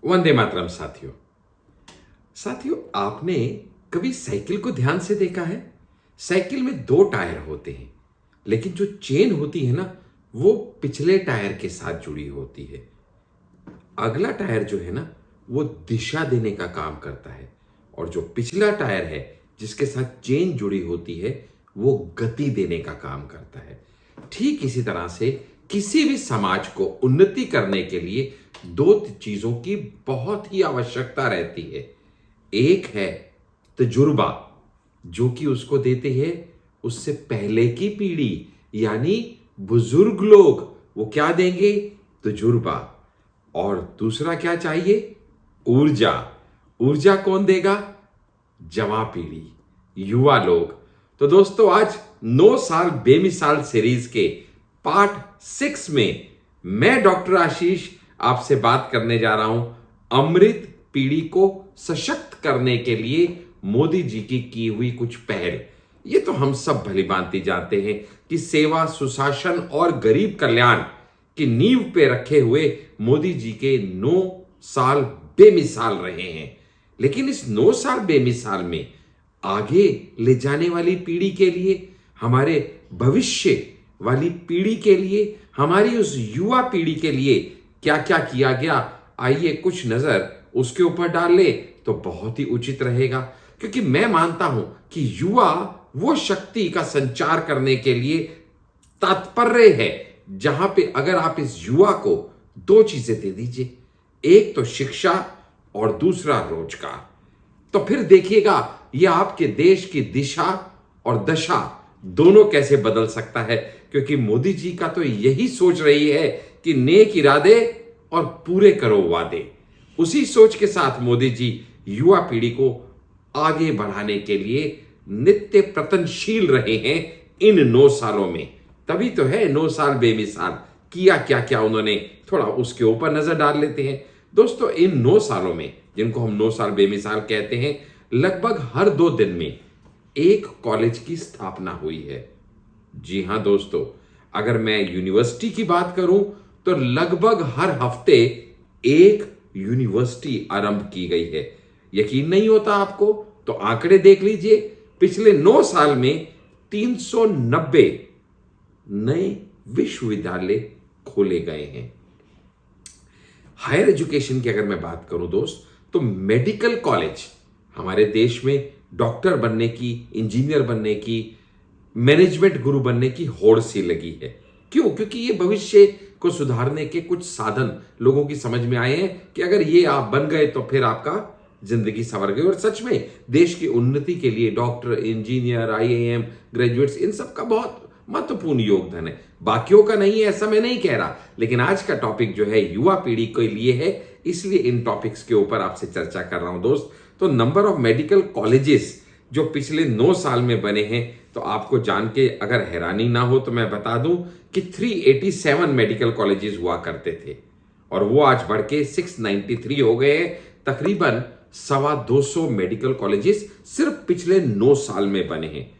वंदे मातरम साथियों। साथियों, आपने कभी साइकिल को ध्यान से देखा है? साइकिल में दो टायर होते हैं, लेकिन जो चेन होती है ना, वो पिछले टायर के साथ जुड़ी होती है। अगला टायर जो है ना, वो दिशा देने का काम करता है, और जो पिछला टायर है जिसके साथ चेन जुड़ी होती है, वो गति देने का काम करता है। ठीक इसी तरह से किसी भी समाज को उन्नति करने के लिए दो चीजों की बहुत ही आवश्यकता रहती है। एक है तजुर्बा, जो कि उसको देते हैं उससे पहले की पीढ़ी, यानी बुजुर्ग लोग। वो क्या देंगे? तजुर्बा। और दूसरा क्या चाहिए? ऊर्जा। ऊर्जा कौन देगा? जवां पीढ़ी, युवा लोग। तो दोस्तों, आज 9 साल बेमिसाल सीरीज के पार्ट 6 में मैं डॉक्टर आशीष आपसे बात करने जा रहा हूं अमृत पीढ़ी को सशक्त करने के लिए मोदी जी की हुई कुछ पहल। ये तो हम सब भलीभांति जानते हैं कि सेवा, सुशासन और गरीब कल्याण की नींव पे रखे हुए मोदी जी के 9 साल बेमिसाल रहे हैं। लेकिन इस 9 साल बेमिसाल में आगे ले जाने वाली पीढ़ी के लिए, हमारे भविष्य वाली पीढ़ी के लिए, हमारी उस युवा पीढ़ी के लिए क्या क्या किया गया, आइए कुछ नजर उसके ऊपर डाल ले तो बहुत ही उचित रहेगा। क्योंकि मैं मानता हूं कि युवा वो शक्ति का संचार करने के लिए तात्पर्य है, जहां पे अगर आप इस युवा को दो चीजें दे दीजिए, एक तो शिक्षा और दूसरा रोजगार, तो फिर देखिएगा यह आपके देश की दिशा और दशा दोनों कैसे बदल सकता है। क्योंकि मोदी जी का तो यही सोच रही है कि नेक इरादे और पूरे करो वादे। उसी सोच के साथ मोदी जी युवा पीढ़ी को आगे बढ़ाने के लिए नित्य प्रयत्नशील रहे हैं इन 9 सालों में। तभी तो है 9 साल बेमिसाल। किया क्या क्या उन्होंने, थोड़ा उसके ऊपर नजर डाल लेते हैं। दोस्तों, इन 9 सालों में, जिनको हम 9 साल बेमिसाल कहते हैं, लगभग हर 2 दिन में एक कॉलेज की स्थापना हुई है। जी हां दोस्तों, अगर मैं यूनिवर्सिटी की बात करूं तो लगभग हर हफ्ते एक यूनिवर्सिटी आरंभ की गई है। यकीन नहीं होता आपको तो आंकड़े देख लीजिए। पिछले 9 साल में 390 नए विश्वविद्यालय खोले गए हैं। हायर एजुकेशन की अगर मैं बात करूं दोस्त, तो मेडिकल कॉलेज हमारे देश में डॉक्टर बनने की, इंजीनियर बनने की, मैनेजमेंट गुरु बनने की होड़ सी लगी है। क्यों? क्योंकि ये भविष्य को सुधारने के कुछ साधन लोगों की समझ में आए हैं कि अगर ये आप बन गए तो फिर आपका जिंदगी संवर गई। और सच में देश की उन्नति के लिए डॉक्टर, इंजीनियर, आईएएम ग्रेजुएट्स, इन सब का बहुत महत्वपूर्ण योगदान है। बाकियों का नहीं है ऐसा मैं नहीं कह रहा, लेकिन आज का टॉपिक जो है युवा पीढ़ी के लिए है, इसलिए इन टॉपिक्स के ऊपर आपसे चर्चा कर रहा हूं दोस्त। तो नंबर ऑफ मेडिकल कॉलेजेस जो पिछले 9 साल में बने हैं, तो आपको जान के अगर हैरानी ना हो तो मैं बता दूं कि 387 मेडिकल कॉलेजेस हुआ करते थे, और वो आज बढ़ के 693 हो गए। तकरीबन 225 मेडिकल कॉलेजेस सिर्फ पिछले 9 साल में बने हैं।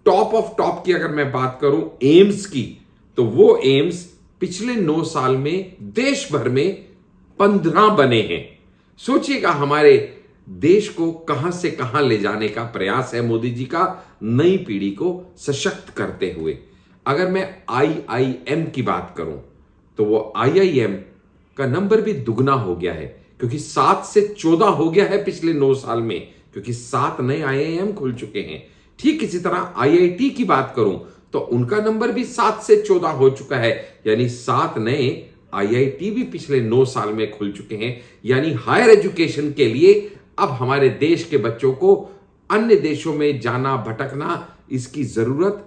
टॉप ऑफ टॉप की अगर मैं बात करूं एम्स की, तो वो एम्स पिछले 9 साल में देश भर में 15 बने हैं। सोचिएगा हमारे देश को कहां से कहां ले जाने का प्रयास है मोदी जी का, नई पीढ़ी को सशक्त करते हुए। अगर मैं आईआईएम की बात करूं, तो वो आईआईएम का नंबर भी दुगना हो गया है, क्योंकि 7 से 14 हो गया है पिछले 9 साल में, क्योंकि 7 नए आईआईएम खुल चुके हैं। ठीक इसी तरह आईआईटी की बात करूं तो उनका नंबर भी 7 से 14 हो चुका है, यानी 7 नए आईआईटी भी पिछले 9 साल में खुल चुके हैं। यानी हायर एजुकेशन के लिए अब हमारे देश के बच्चों को अन्य देशों में जाना, भटकना, इसकी जरूरत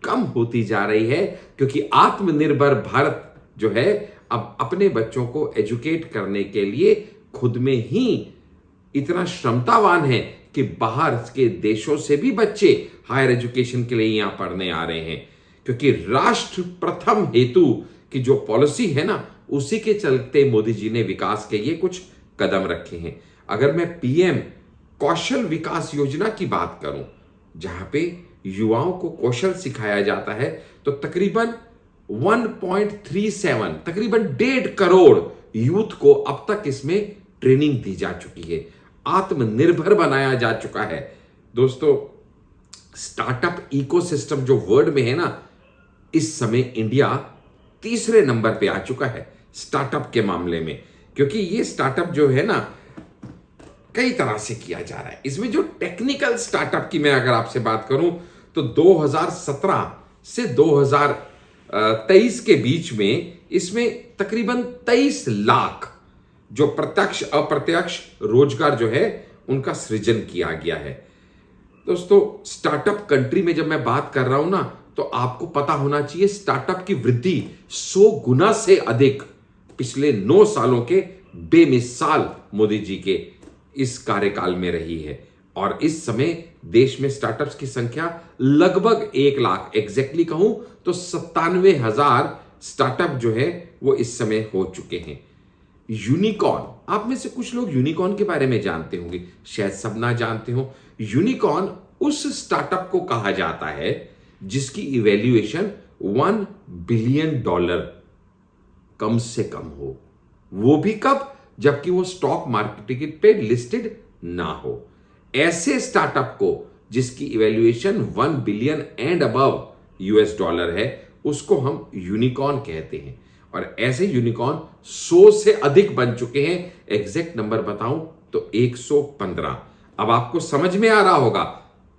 कम होती जा रही है, क्योंकि आत्मनिर्भर भारत जो है अब अपने बच्चों को एजुकेट करने के लिए खुद में ही इतना क्षमतावान है कि बाहर के देशों से भी बच्चे हायर एजुकेशन के लिए यहां पढ़ने आ रहे हैं। क्योंकि राष्ट्र प्रथम हेतु की जो पॉलिसी है ना, उसी के चलते मोदी जी ने विकास के ये कुछ कदम रखे हैं। अगर मैं पीएम कौशल विकास योजना की बात करूं, जहां पे युवाओं को कौशल सिखाया जाता है, तो तकरीबन 1.37 तकरीबन 1.5 करोड़ यूथ को अब तक इसमें ट्रेनिंग दी जा चुकी है, आत्मनिर्भर बनाया जा चुका है। दोस्तों, स्टार्टअप इकोसिस्टम जो वर्ल्ड में है ना, इस समय इंडिया तीसरे नंबर पे आ चुका है स्टार्टअप के मामले में, क्योंकि ये स्टार्टअप जो है ना कई तरह से किया जा रहा है। इसमें जो टेक्निकल स्टार्टअप की मैं अगर आपसे बात करूं तो 2017 से 2023 के बीच में इसमें तकरीबन 23 लाख जो प्रत्यक्ष अप्रत्यक्ष रोजगार जो है उनका सृजन किया गया है। दोस्तों, स्टार्टअप कंट्री में जब मैं बात कर रहा हूं ना, तो आपको पता होना चाहिए स्टार्टअप की वृद्धि 100 गुना से अधिक पिछले 9 सालों के बेमिसाल मोदी जी के इस कार्यकाल में रही है। और इस समय देश में स्टार्टअप्स की संख्या लगभग 1 लाख, एग्जैक्टली कहूं तो 97,000 स्टार्टअप जो है वो इस समय हो चुके हैं। यूनिकॉर्न, आप में से कुछ लोग यूनिकॉर्न के बारे में जानते होंगे, शायद सब ना जानते हो। यूनिकॉर्न उस स्टार्टअप को कहा जाता है जिसकी इवैल्यूएशन $1 बिलियन कम से कम हो, वो भी कब, जबकि वो स्टॉक मार्केट पे लिस्टेड ना हो। ऐसे स्टार्टअप को जिसकी evaluation $1 billion and above $US है, उसको हम यूनिकॉर्न कहते हैं। और ऐसे यूनिकॉर्न 100 से अधिक बन चुके हैं। एग्जैक्ट नंबर बताऊं तो 115। अब आपको समझ में आ रहा होगा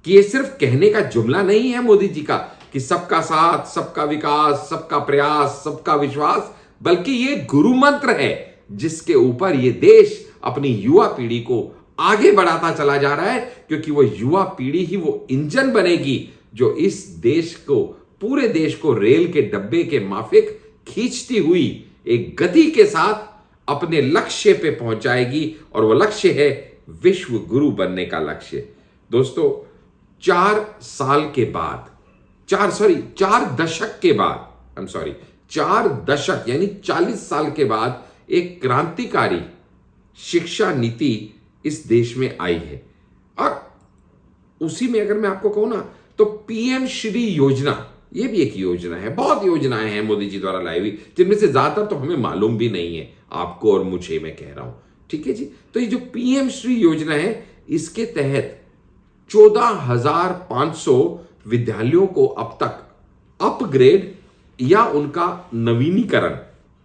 कि ये सिर्फ कहने का जुमला नहीं है मोदी जी का कि सबका साथ, सबका विकास, सबका प्रयास, सबका विश्वास, बल्कि ये गुरु मंत्र है जिसके ऊपर ये देश अपनी युवा पीढ़ी को आगे बढ़ाता चला जा रहा है, क्योंकि वो युवा पीढ़ी ही वो इंजन बनेगी जो इस देश को, पूरे देश को रेल के डब्बे के माफिक खींचती हुई एक गति के साथ अपने लक्ष्य पे पहुंचाएगी। और वो लक्ष्य है विश्व गुरु बनने का लक्ष्य। दोस्तों, 4 दशक यानी 40 साल के बाद एक क्रांतिकारी शिक्षा नीति इस देश में आई है। और उसी में अगर मैं आपको कहूं ना, तो पीएम श्री योजना, ये भी एक योजना है। बहुत योजनाएं हैं मोदी जी द्वारा लाई हुई, जिनमें से ज्यादातर तो हमें मालूम भी नहीं है, आपको और मुझे, मैं कह रहा हूं, ठीक है जी। तो ये जो पीएम श्री योजना है, इसके तहत 14,500 विद्यालयों को अब तक अपग्रेड या उनका नवीनीकरण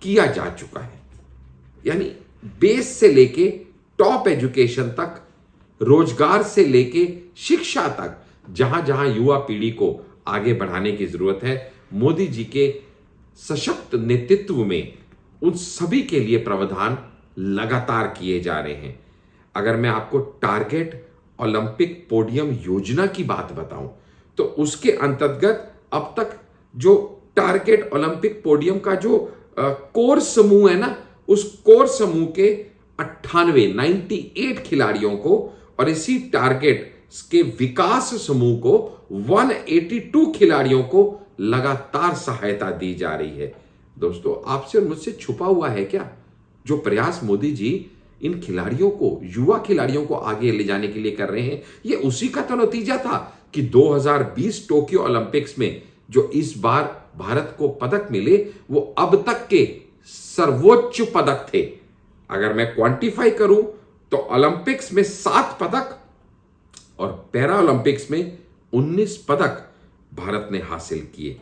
किया जा चुका है। यानी बेस से लेके टॉप एजुकेशन तक, रोजगार से लेके शिक्षा तक, जहां जहां युवा पीढ़ी को आगे बढ़ाने की जरूरत है, मोदी जी के सशक्त नेतृत्व में उन सभी के लिए प्रावधान लगातार किए जा रहे हैं। अगर मैं आपको टारगेट ओलंपिक पोडियम योजना की बात बताऊं, तो उसके अंतर्गत अब तक जो टारगेट ओलंपिक पोडियम का जो कोर समूह है ना, उस कोर समूह के 98 खिलाड़ियों को, और इसी टारगेट के विकास समूह को 182 खिलाड़ियों को लगातार सहायता दी जा रही है। दोस्तों, आपसे और मुझसे छुपा हुआ है क्या? जो प्रयास मोदी जी इन खिलाड़ियों को, युवा खिलाड़ियों को आगे ले जाने के लिए कर रहे हैं, ये उसी का तो नतीजा था कि 2020 टोक्यो ओलंपिक्स में जो इस बार भारत को पदक मिले, वो अब तक के सर्वोच्च पदक थे। अगर मैं क्वांटिफाई करूं तो ओलंपिक्स में 7 पदक और पैरा ओलंपिक्स में 19 पदक भारत ने हासिल किए।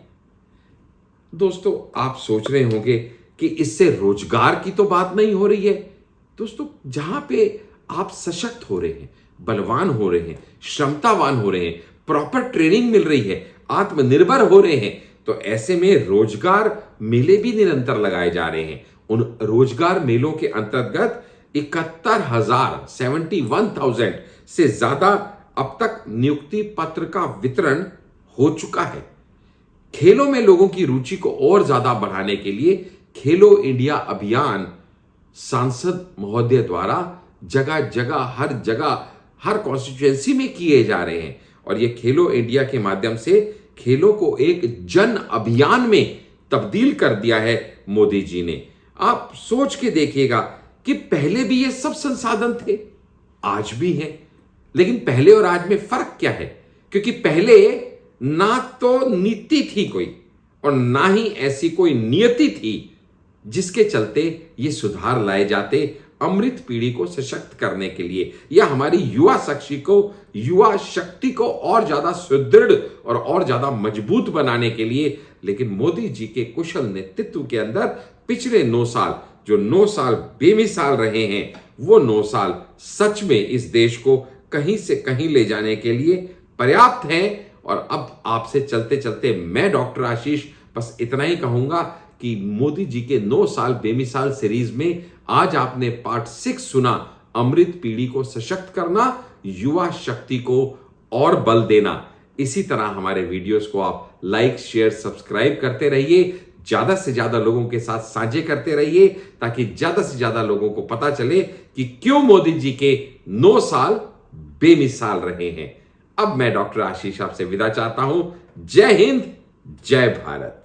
दोस्तों, आप सोच रहे होंगे कि इससे रोजगार की तो बात नहीं हो रही है। दोस्तों, जहां पे आप सशक्त हो रहे हैं, बलवान हो रहे हैं, क्षमतावान हो रहे हैं, प्रॉपर ट्रेनिंग मिल रही है, आत्मनिर्भर हो रहे हैं, तो ऐसे में रोजगार मेले भी निरंतर लगाए जा रहे हैं। उन रोजगार मेलों के अंतर्गत 71,000 से ज्यादा अब तक नियुक्ति पत्र का वितरण हो चुका है। खेलों में लोगों की रुचि को और ज्यादा बढ़ाने के लिए खेलो इंडिया अभियान सांसद महोदय द्वारा जगह जगह हर कॉन्स्टिट्यूएंसी में किए जा रहे हैं। और ये खेलो इंडिया के माध्यम से खेलों को एक जन अभियान में तब्दील कर दिया है मोदी जी ने। आप सोच के देखिएगा कि पहले भी ये सब संसाधन थे, आज भी हैं, लेकिन पहले और आज में फर्क क्या है? क्योंकि पहले ना तो नीति थी कोई, और ना ही ऐसी कोई नियति थी जिसके चलते ये सुधार लाए जाते अमृत पीढ़ी को सशक्त करने के लिए, या हमारी युवा शक्ति को और ज्यादा सुदृढ़ और ज्यादा मजबूत बनाने के लिए। लेकिन मोदी जी के कुशल नेतृत्व के अंदर पिछले 9 साल, जो 9 साल बेमिसाल रहे हैं, वो 9 साल सच में इस देश को कहीं से कहीं ले जाने के लिए पर्याप्त हैं। और अब आपसे चलते चलते मैं डॉक्टर आशीष बस इतना ही कहूंगा कि मोदी जी के 9 साल बेमिसाल सीरीज में आज आपने पार्ट 6 सुना, अमृत पीढ़ी को सशक्त करना, युवा शक्ति को और बल देना। इसी तरह हमारे वीडियोस को आप लाइक, शेयर, सब्सक्राइब करते रहिए, ज्यादा से ज्यादा लोगों के साथ साझे करते रहिए, ताकि ज्यादा से ज्यादा लोगों को पता चले कि क्यों मोदी जी के 9 साल बेमिसाल रहे हैं। अब मैं डॉक्टर आशीष आपसे विदा चाहता हूं। जय हिंद, जय भारत।